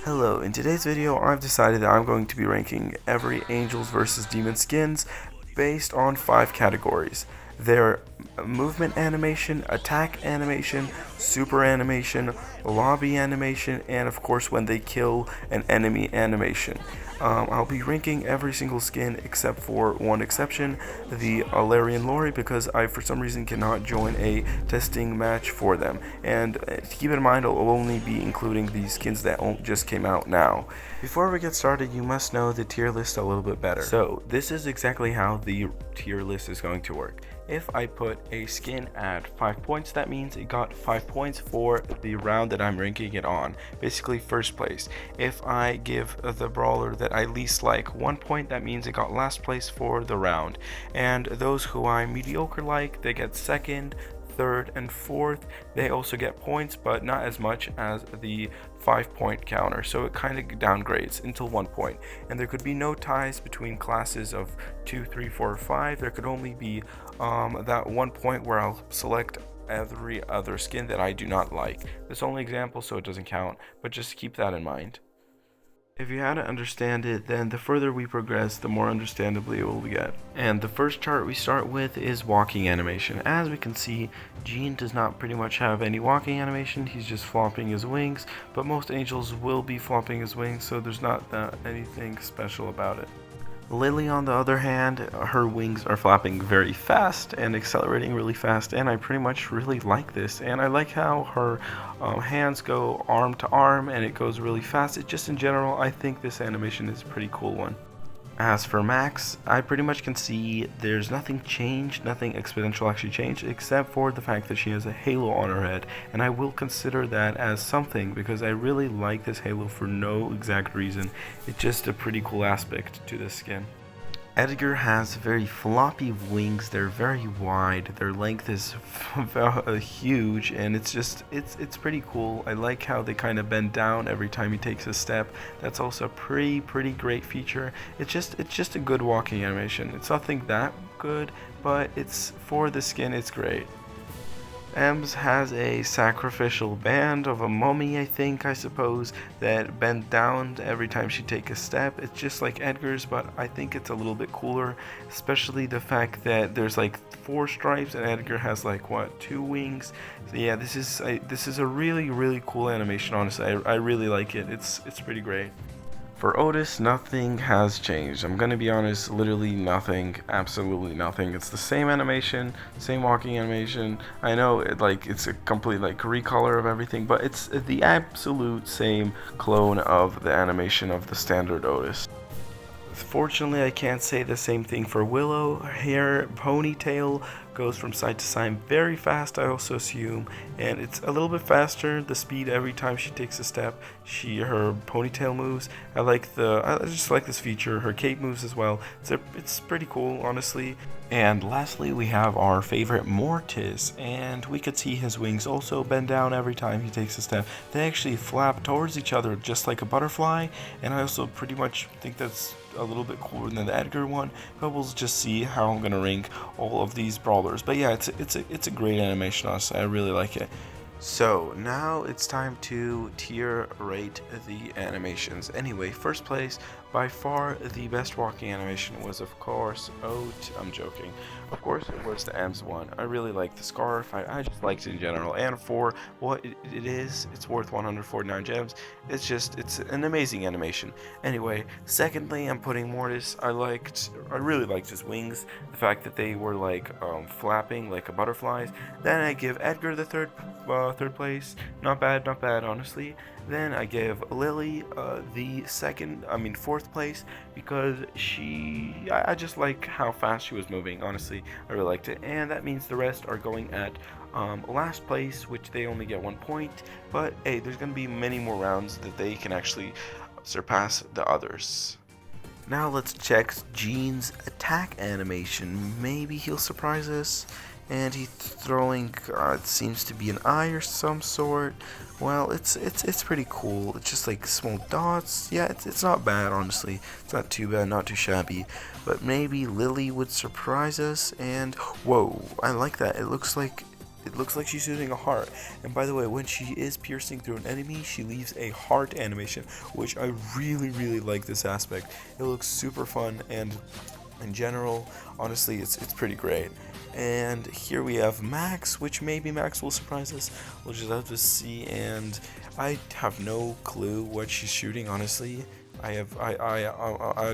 Hello, in today's video I've decided that I'm going to be ranking every Angels vs Demon skins based on 5 categories. Their movement animation, attack animation, super animation, lobby animation, and of course when they kill an enemy animation. I'll be ranking every single skin except for one exception, the Alarian Lori, because I for some reason cannot join a testing match for them. And keep in mind I'll only be including the skins that just came out now. Before we get started, you must know the tier list a little bit better. So this is exactly how the tier list is going to work. If I put a skin at 5 points, that means it got 5 points for the round that I'm ranking it on, basically first place. If I give the brawler that I least like 1 point, that means it got last place for the round. And those who I mediocre like, they get second, third, and fourth. They also get points, but not as much as the 5-point counter, so it kind of downgrades until 1 point. And there could be no ties between classes of 2, 3, 4, or 5. There could only be that 1 point where I'll select every other skin that I do not like. This is only example, so it doesn't count, but just keep that in mind. If you had to understand it, then the further we progress, the more understandably it will get. And the first chart we start with is walking animation. As we can see, Jean does not pretty much have any walking animation, he's just flopping his wings, but most angels will be flopping his wings, so there's not anything special about it. Lily, on the other hand, her wings are flapping very fast and accelerating really fast, and I pretty much really like this. And I like how her hands go arm to arm and it goes really fast. It just in general, I think this animation is a pretty cool one. As for Max, I pretty much can see there's nothing changed, nothing exponential actually changed, except for the fact that she has a halo on her head, and I will consider that as something because I really like this halo for no exact reason. It's just a pretty cool aspect to this skin. Edgar has very floppy wings, they're very wide, their length is huge, and it's pretty cool. I like how they kind of bend down every time he takes a step. That's also a pretty great feature. It's just a good walking animation. It's nothing that good, but it's for the skin, it's great. Ems has a sacrificial band of a mummy, I suppose, that bend down every time she takes a step. It's just like Edgar's, but I think it's a little bit cooler, especially the fact that there's like 4 stripes and Edgar has like, what, 2 wings? So yeah, this is a really cool animation, honestly. I really like it. It's pretty great. For Otis, nothing has changed. I'm gonna be honest, literally nothing, absolutely nothing. It's the same animation, same walking animation. I know it's a complete recolor of everything, but it's the absolute same clone of the animation of the standard Otis. Fortunately, I can't say the same thing for Willow. Her hair ponytail goes from side to side very fast, I also assume, and it's a little bit faster, the speed every time she takes a step. Her ponytail moves. I just like this feature. Her cape moves as well. It's pretty cool, honestly. And lastly, we have our favorite Mortis, and we could see his wings also bend down every time he takes a step. They actually flap towards each other just like a butterfly, and I also pretty much think that's a little bit cooler than the Edgar one, but we'll just see how I'm gonna rank all of these brawlers. But yeah, it's a great animation, honestly. I really like it. So now it's time to tier rate the animations. Anyway, first place, by far the best walking animation was of course I'm joking. Of course it was the Ems one. I really like the scarf. I just liked it in general, and for what it is, it's worth 149 gems. It's an amazing animation. Anyway, secondly, I'm putting Mortis. I really liked his wings, the fact that they were flapping like a butterflies. Then I give Edgar the third place. Not bad, honestly. Then I give Lily the fourth place, because I just like how fast she was moving. Honestly, I really liked it, and that means the rest are going at last place, which they only get 1 point. But hey, there's gonna be many more rounds that they can actually surpass the others. Now let's check Jean's attack animation. Maybe he'll surprise us. And he's throwing, it seems to be an eye or some sort. Well, it's pretty cool. It's just like small dots. Yeah, it's not bad, honestly. It's not too bad, not too shabby. But maybe Lily would surprise us. And whoa, I like that. It looks like it looks like she's shooting a heart. And by the way, when she is piercing through an enemy, she leaves a heart animation, which I really like this aspect. It looks super fun, and in general, honestly, it's pretty great. And here we have Max, which maybe Max will surprise us. We'll just have to see. And I have no clue what she's shooting. Honestly, I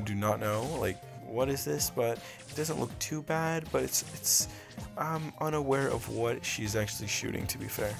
do not know. Like, what is this? But it doesn't look too bad. But it's I'm unaware of what she's actually shooting. To be fair.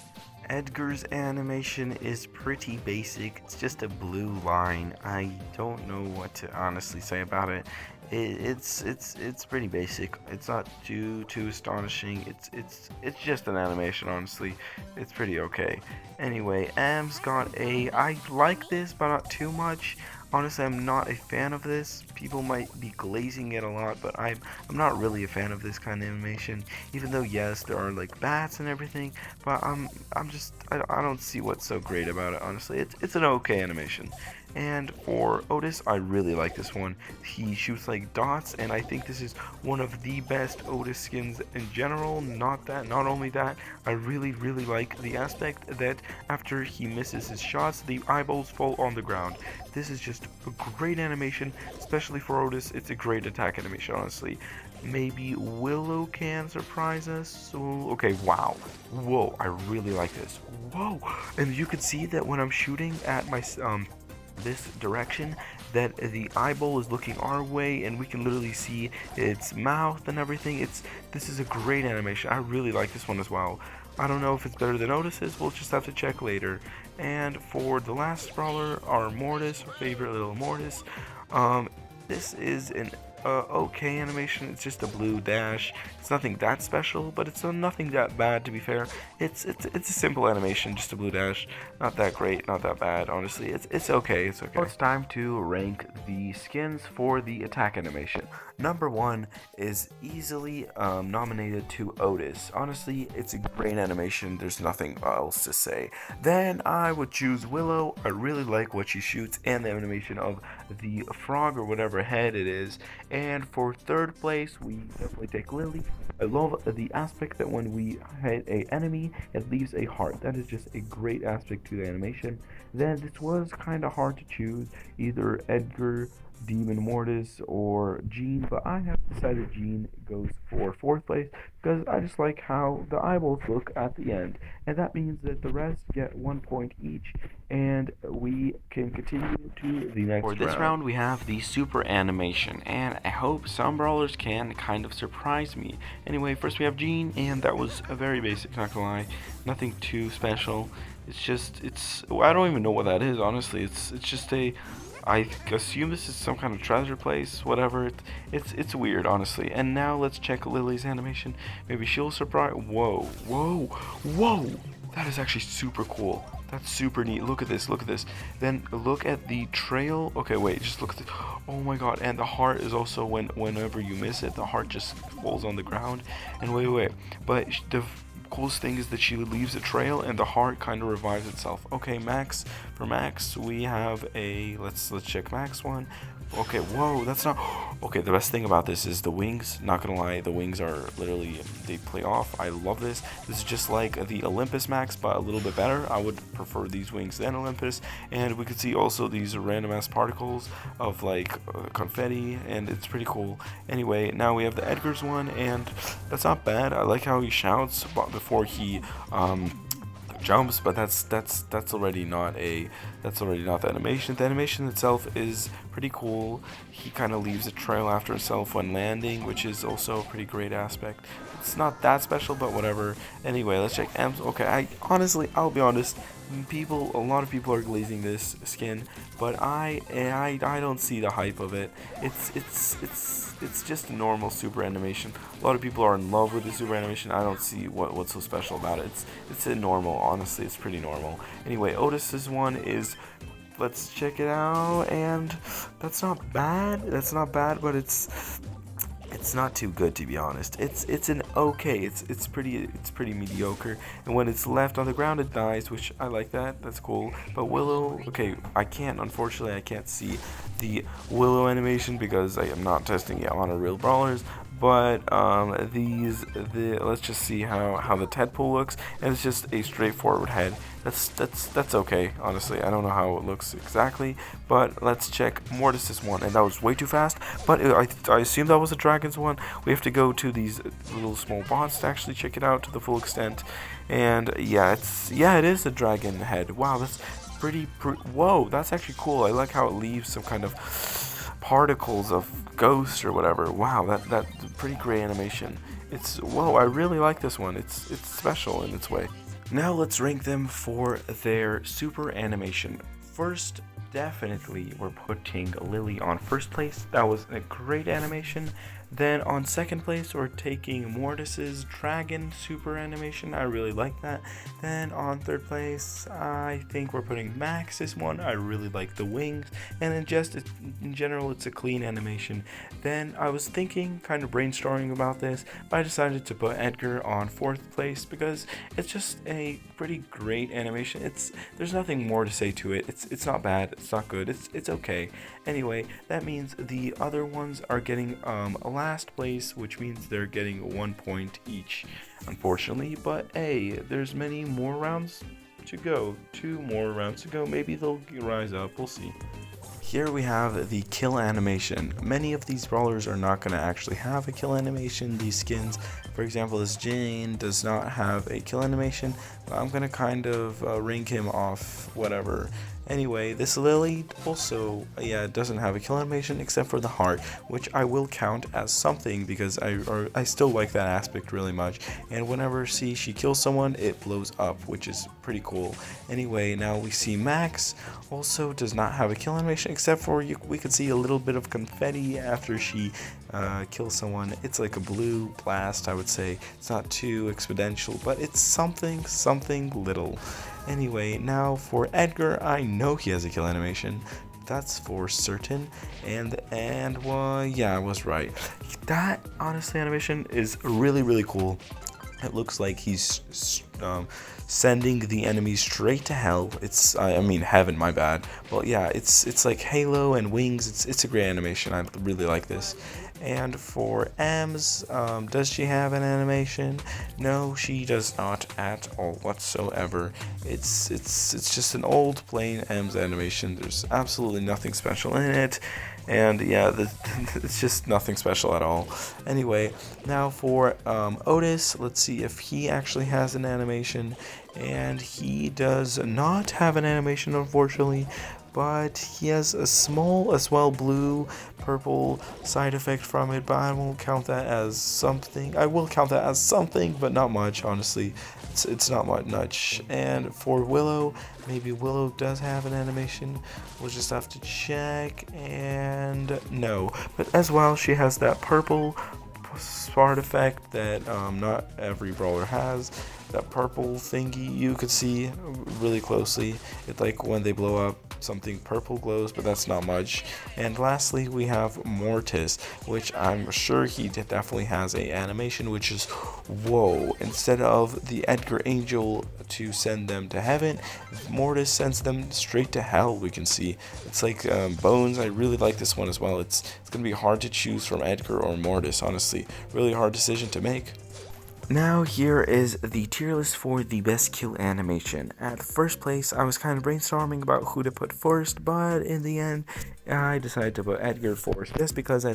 Edgar's animation is pretty basic. It's just a blue line. I don't know what to honestly say about it. It's pretty basic. It's not too astonishing. It's just an animation, honestly. It's pretty okay. Anyway, Am's got a I like this, but not too much. Honestly, I'm not a fan of this. People might be glazing it a lot, but I'm not really a fan of this kind of animation. Even though yes, there are like bats and everything, but I don't see what's so great about it. Honestly, it's an okay animation. And for Otis, I really like this one. He shoots like dots, and I think this is one of the best Otis skins in general. Not only that, I really like the aspect that after he misses his shots, the eyeballs fall on the ground. This is just a great animation, especially for Otis. It's a great attack animation, honestly. Maybe Willow can surprise us. So, okay, wow. Whoa, I really like this. Whoa, and you can see that when I'm shooting at my this direction, that the eyeball is looking our way, and we can literally see its mouth and everything. This is a great animation. I really like this one as well. I don't know if it's better than Otis's. We'll just have to check later. And for the last brawler, our Mortis, our favorite little Mortis. This is an okay animation. It's just a blue dash. It's nothing that special, but it's nothing that bad, to be fair. It's a simple animation, just a blue dash. Not that great, not that bad. Honestly, it's okay. It's okay. Now it's time to rank the skins for the attack animation. Number 1 is easily nominated to Otis. Honestly, it's a great animation. There's nothing else to say. Then I would choose Willow. I really like what she shoots and the animation of the frog or whatever head it is. And for third place, we definitely take Lily. I love the aspect that when we hit a enemy, it leaves a heart. That is just a great aspect to the animation. Then this was kind of hard to choose, either Edgar, Demon Mortis, or Jean, but I have decided Jean goes for fourth place because I just like how the eyeballs look at the end, and that means that the rest get 1 point each, and we can continue to the next round. For this round, we have the super animation, and I hope some brawlers can kind of surprise me. Anyway, first we have Jean, and that was a very basic, not gonna lie, nothing too special. I don't even know what that is, honestly. It's just I assume this is some kind of treasure place, whatever. It's weird, honestly. And now let's check Lily's animation. Maybe she'll surprise. Whoa! That is actually super cool. That's super neat. Look at this. Then look at the trail. Okay, wait. Just look at this. Oh my god. And the heart is also whenever you miss it, the heart just falls on the ground. And wait. But the coolest thing is that she leaves a trail and the heart kind of revives itself. Okay, Max. For Max, we have a let's check Max one. Okay, whoa, that's not okay. The best thing about this is the wings. Not gonna lie, the wings are literally, they play off. I love this. This is just like the Olympus Max, but a little bit better. I would prefer these wings than Olympus. And we could see also these random ass particles of like confetti, and it's pretty cool. Anyway, now we have the Edgar's one, and that's not bad. I like how he shouts before he jumps, but that's already not the animation. The animation itself is pretty cool. He kind of leaves a trail after himself when landing, which is also a pretty great aspect. It's not that special, but whatever. Anyway, let's check M's. Okay, I'll be honest, a lot of people are glazing this skin, but I don't see the hype of it. It's just a normal super animation. A lot of people are in love with the super animation. I don't see what's so special about it. It's a normal, honestly, it's pretty normal. Anyway, Otis's one is, let's check it out, and that's not bad, but it's not too good, to be honest. It's an okay. It's pretty mediocre. And when it's left on the ground, it dies, which I like that. That's cool. But Willow, okay, unfortunately, I can't see the Willow animation because I am not testing it on a real brawlers. but let's just see how the Tedpool looks, and it's just a straightforward head. That's okay, honestly. I don't know how it looks exactly, but let's check Mortis's one, and that was way too fast. But I assume that was a dragon's one. We have to go to these little small bots to actually check it out to the full extent, and yeah, it is a dragon head. Wow, that's whoa, that's actually cool. I like how it leaves some kind of particles of ghost or whatever. Wow, that's pretty great animation. Whoa, I really like this one. It's special in its way. Now let's rank them for their super animation. First, definitely we're putting Lily on first place. That was a great animation. Then on second place, we're taking Mortis's dragon super animation. I really like that. Then on third place, I think we're putting Max's one. I really like the wings. And then just in general, it's a clean animation. Then I was thinking, kind of brainstorming about this, but I decided to put Edgar on fourth place because it's just a pretty great animation. There's nothing more to say to it. It's not bad. It's not good. It's okay. Anyway, that means the other ones are getting a last place, which means they're getting 1 point each, unfortunately. But hey, there's many more rounds to go. 2 more rounds to go. Maybe they'll rise up. We'll see. Here we have the kill animation. Many of these brawlers are not going to actually have a kill animation. These skins, for example, this Jane does not have a kill animation. I'm going to kind of rank him off whatever. Anyway, this Lily also, doesn't have a kill animation except for the heart, which I will count as something because I still like that aspect really much. And whenever she kills someone, it blows up, which is pretty cool. Anyway, now we see Max also does not have a kill animation except for we could see a little bit of confetti after she kills someone. It's like a blue blast, I would say. It's not too exponential, but it's something little. Anyway, now for Edgar, I know he has a kill animation. That's for certain. And well, yeah, I was right. That honestly animation is really cool. It looks like he's sending the enemy straight to hell. I mean heaven, my bad. Well, yeah, it's like Halo and wings. It's a great animation. I really like this. And for Ems, does she have an animation? No, she does not at all whatsoever. It's just an old plain Ems animation. There's absolutely nothing special in it. And yeah, it's just nothing special at all. Anyway, now for Otis, let's see if he actually has an animation. And he does not have an animation, unfortunately. But he has a small as well blue purple side effect from it, but I won't count that as something. I will count that as something, but not much, honestly. It's not much. And for Willow, maybe Willow does have an animation. We'll just have to check, and no. But as well, she has that purple smart effect that not every brawler has. That purple thingy you could see really closely. It's like when they blow up, something purple glows, but that's not much. And lastly, we have Mortis, which I'm sure he definitely has a animation, which is whoa. Instead of the Edgar Angel to send them to heaven, Mortis sends them straight to hell. We can see it's like Bones. I really like this one as well. It's gonna be hard to choose from Edgar or Mortis, honestly. Really hard decision to make. Now here is the tier list for the best kill animation. At first place, I was kind of brainstorming about who to put first, but in the end, I decided to put Edgar first, just because I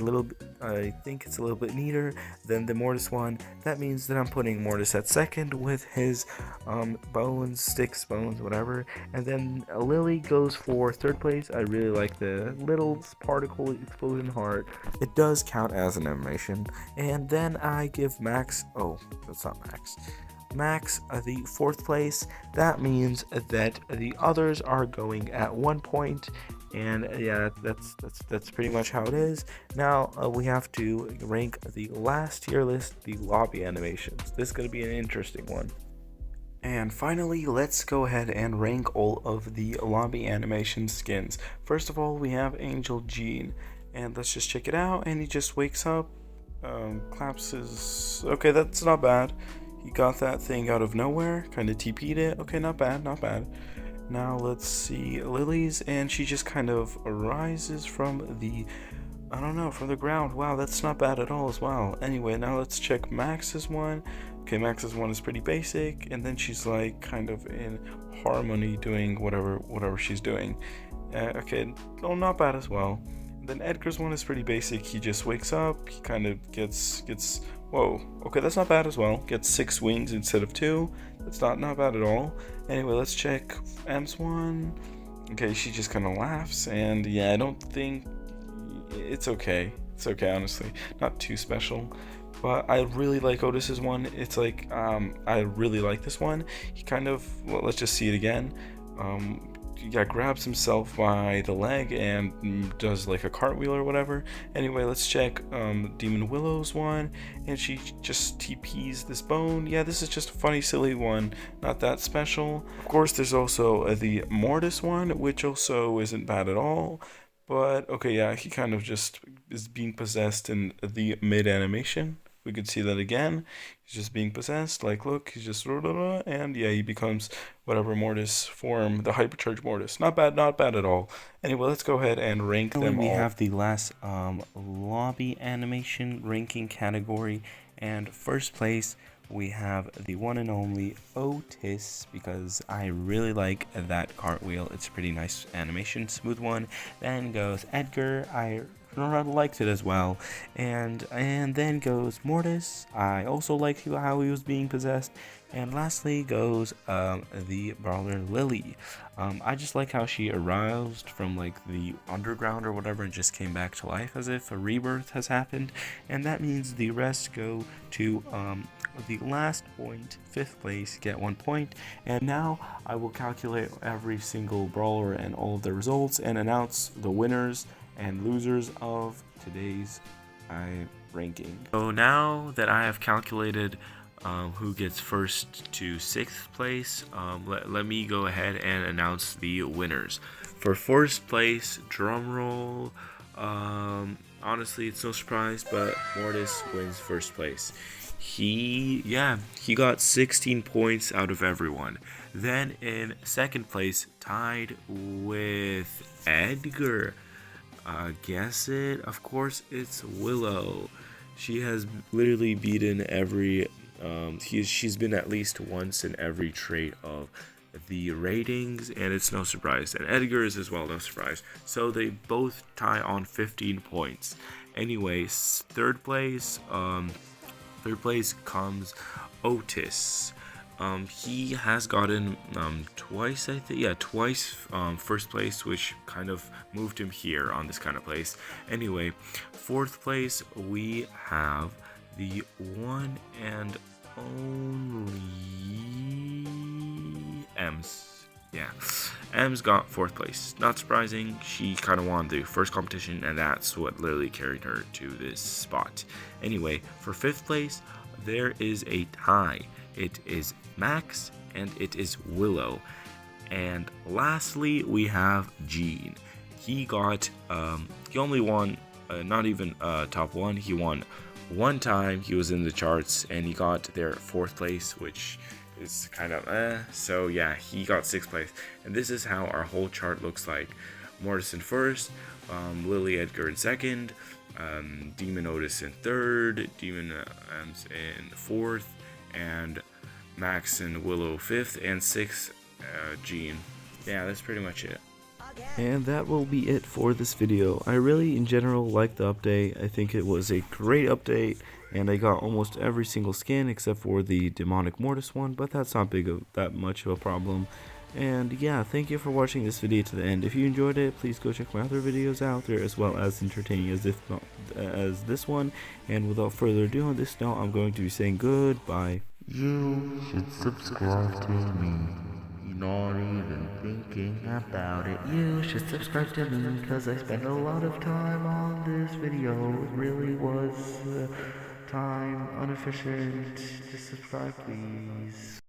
think it's a little bit neater than the Mortis one. That means that I'm putting Mortis at second with his bones, whatever. And then Lily goes for third place. I really like the little particle explosion heart. It does count as an animation. And then I give Max, that's not Max the fourth place. That means that the others are going at 1 point, and yeah, that's pretty much how it is. Now we have to rank the last tier list, the lobby animations. This is going to be an interesting one. And finally, let's go ahead and rank all of the lobby animation skins. First of all, we have Angel Gene, and let's just check it out. And he just wakes up, claps his... Okay, that's not bad. He got that thing out of nowhere, kind of TP'd it. Okay, not bad. Now let's see Lily's, and she just kind of arises from the I don't know, from the ground. Wow, that's not bad at all as well. Anyway, now let's check Max's one. Okay, Max's one is pretty basic, and then she's like kind of in harmony doing whatever she's doing. Okay, no, not bad as well. Then Edgar's one is pretty basic. He just wakes up. He kind of gets. Whoa. Okay, that's not bad as well. Gets 6 wings instead of 2. That's not bad at all. Anyway, let's check M's one. Okay, she just kind of laughs, and yeah, I don't think it's okay. It's okay, honestly. Not too special. But I really like Otis's one. It's like, I really like this one. He kind of, well, let's just see it again. Yeah, grabs himself by the leg and does like a cartwheel or whatever. Anyway, let's check Demon Willow's one, and she just TPs this bone. Yeah, this is just a funny, silly one, not that special. Of course, there's also the Mortis one, which also isn't bad at all. But okay, yeah, he kind of just is being possessed in the mid animation. We could see that again. He's just being possessed. Like, look, he's just and yeah, he becomes whatever Mortis form, the hypercharged Mortis. Not bad, not bad at all. Anyway, let's go ahead and rank them all. We have the last lobby animation ranking category, and first place we have the one and only Otis, because I really like that cartwheel. It's a pretty nice animation, smooth one. Then goes Edgar. I liked it as well, and then goes Mortis. I also liked how he was being possessed, and lastly goes the brawler Lily. I just like how she aroused from like the underground or whatever and just came back to life as if a rebirth has happened, and that means the rest go to the last point, 5th place, get 1 point. And now I will calculate every single brawler and all of the results and announce the winners and losers of today's ranking. So now that I have calculated who gets 1st to 6th place, let me go ahead and announce the winners. For 1st place, drum roll. Honestly, it's no surprise, but Mortis wins 1st place. He got 16 points out of everyone. Then in 2nd place, tied with Edgar. Guess it? Of course, it's Willow. She has literally beaten every. She's been at least once in every trait of the ratings, and it's no surprise. And Edgar is as well, no surprise. So they both tie on 15 points. Anyways, third place comes Otis. He has gotten twice, I think. Yeah, twice 1st place, which kind of moved him here on this kind of place. Anyway, 4th place we have the one and only Ems. Yeah, Ems got 4th place. Not surprising. She kind of won the first competition, and that's what literally carried her to this spot. Anyway, for 5th place, there is a tie. It is Max and it is Willow. And lastly, we have Gene. He got, he only won, not even top 1. He won 1 time. He was in the charts and he got there 4th place, which is kind of so yeah, he got 6th place. And this is how our whole chart looks like. Mortis in 1st, Lily Edgar in 2nd, Demon Otis in 3rd, Demon Ems in 4th, and Max and Willow 5th, and 6th Gene. Yeah, that's pretty much it. And that will be it for this video. I really, in general, liked the update. I think it was a great update, and I got almost every single skin except for the Demonic Mortis one, but that's not that much of a problem. And yeah, thank you for watching this video to the end. If you enjoyed it, please go check my other videos out there, as well as entertaining as this one. And without further ado, on this note, I'm going to be saying goodbye. You should subscribe to me. You're not even thinking about it. You should subscribe to me, because I spent a lot of time on this video. It really was time inefficient. Just subscribe, please.